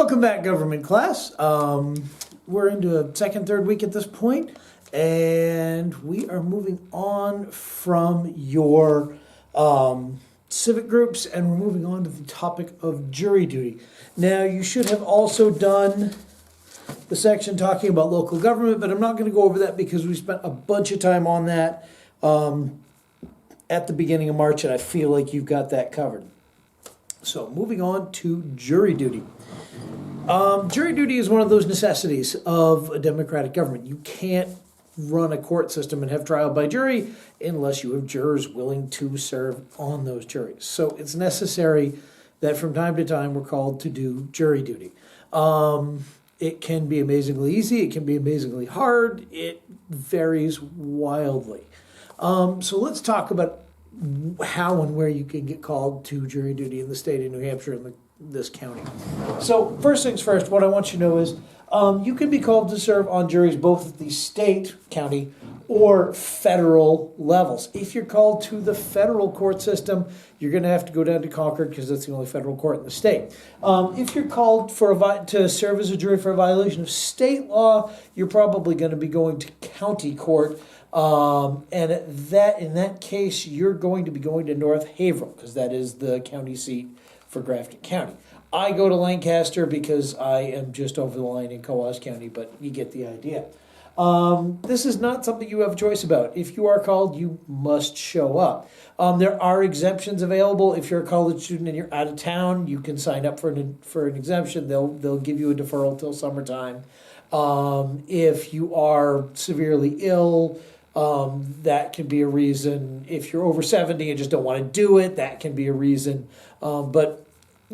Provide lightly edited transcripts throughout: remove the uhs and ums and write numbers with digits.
Welcome back, government class. We're into a second, third week at this point, and we are moving on from your civic groups, and we're moving on to the topic of jury duty. Now, you should have also done the section talking about local government, but I'm not going to go over that because we spent a bunch of time on that at the beginning of March, and I feel like you've got that covered. So, moving on to jury duty. Jury duty is one of those necessities of a democratic government. You can't run a court system and have trial by jury unless you have jurors willing to serve on those juries. So it's necessary that from time to time we're called to do jury duty. It can be amazingly easy. It can be amazingly hard. It varies wildly. So let's talk about how and where you can get called to jury duty in the state of New Hampshire and this county. So first things first, what I want you to know is you can be called to serve on juries both at the state, county, or federal levels. If you're called to the federal court system, you're going to have to go down to Concord because that's the only federal court in the state. If you're called to serve as a jury for a violation of state law, you're probably going to be going to county court. And in that case, you're going to be going to North Haverhill because that is the county seat for Grafton County. I go to Lancaster because I am just over the line in Coos County, but you get the idea. This is not something you have a choice about. If you are called, you must show up. There are exemptions available. If you're a college student and you're out of town, you can sign up for an exemption. They'll give you a deferral till summertime. If you are severely ill, that can be a reason. If you're over 70 and just don't want to do it, that can be a reason. But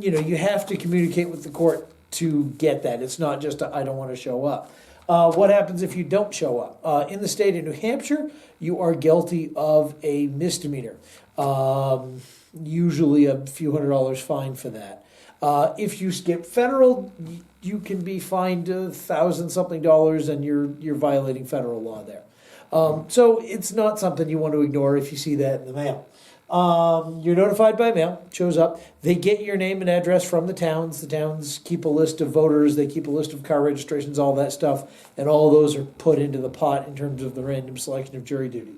you have to communicate with the court to get that. It's not just I don't want to show up. What happens if you don't show up? In the state of New Hampshire, you are guilty of a misdemeanor. Usually a few $100s fine for that. If you skip federal, you can be fined $1,000-something, and you're violating federal law there. So it's not something you want to ignore if you see that in the mail. You're notified by mail, shows up. They get your name and address from the towns. The towns keep a list of voters. They keep a list of car registrations, all that stuff. And all those are put into the pot in terms of the random selection of jury duty.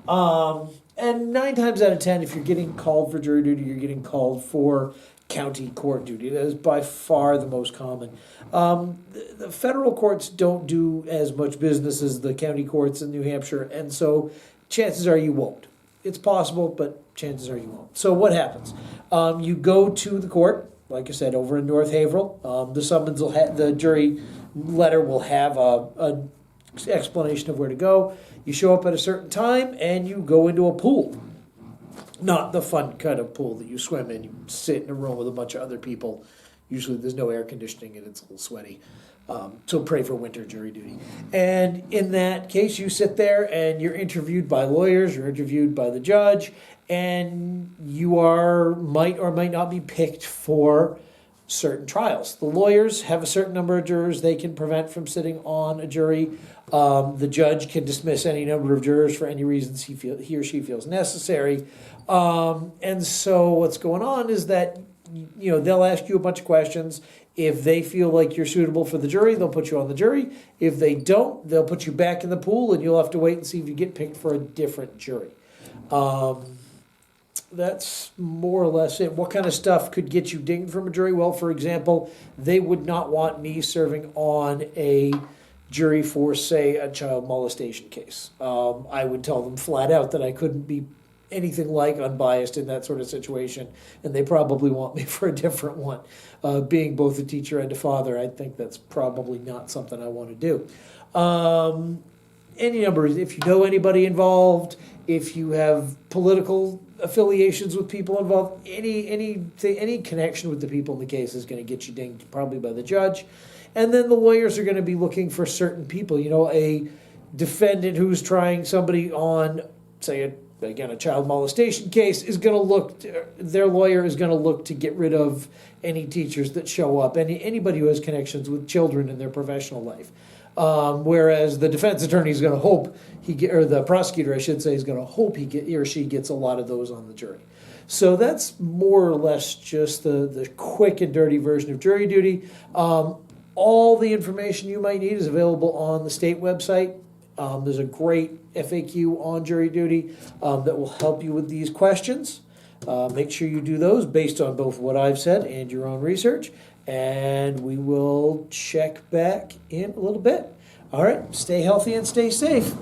And 9 times out of 10, if you're getting called for jury duty, you're getting called for county court duty. That is by far the most common. The federal courts don't do as much business as the county courts in New Hampshire, and so chances are you won't. It's possible, but chances are you won't. So what happens? You go to the court, like I said, over in North Haverhill. The summons will the jury letter will have a explanation of where to go. You show up at a certain time, and you go into a pool. Not the fun kind of pool that you swim in. You sit in a room with a bunch of other people. Usually there's no air conditioning and it's a little sweaty. So pray for winter jury duty. And in that case, you sit there and you're interviewed by lawyers, you're interviewed by the judge, and you might or might not be picked for certain trials. The lawyers have a certain number of jurors they can prevent from sitting on a jury. The judge can dismiss any number of jurors for any reasons he or she feels necessary. And so what's going on is that they'll ask you a bunch of questions. If they feel like you're suitable for the jury, they'll put you on the jury. If they don't, they'll put you back in the pool, and you'll have to wait and see if you get picked for a different jury. That's more or less it. What kind of stuff could get you dinged from a jury? Well, for example, they would not want me serving on a jury for, say, a child molestation case. I would tell them flat out that I couldn't be anything like unbiased in that sort of situation, and they probably want me for a different one. Being both a teacher and a father, I think that's probably not something I want to do. Any number, if you know anybody involved, if you have political affiliations with people involved, any connection with the people in the case is going to get you dinged probably by the judge. And then the lawyers are going to be looking for certain people. A defendant who's trying somebody on, say, a child molestation case is going to their lawyer is going to look to get rid of any teachers that show up, anybody who has connections with children in their professional life. Whereas the defense attorney is going to hope or the prosecutor, I should say, is going to hope he or she gets a lot of those on the jury. So that's more or less just the quick and dirty version of jury duty. All the information you might need is available on the state website. There's a great FAQ on jury duty that will help you with these questions. Make sure you do those based on both what I've said and your own research, and we will check back in a little bit. All right, stay healthy and stay safe.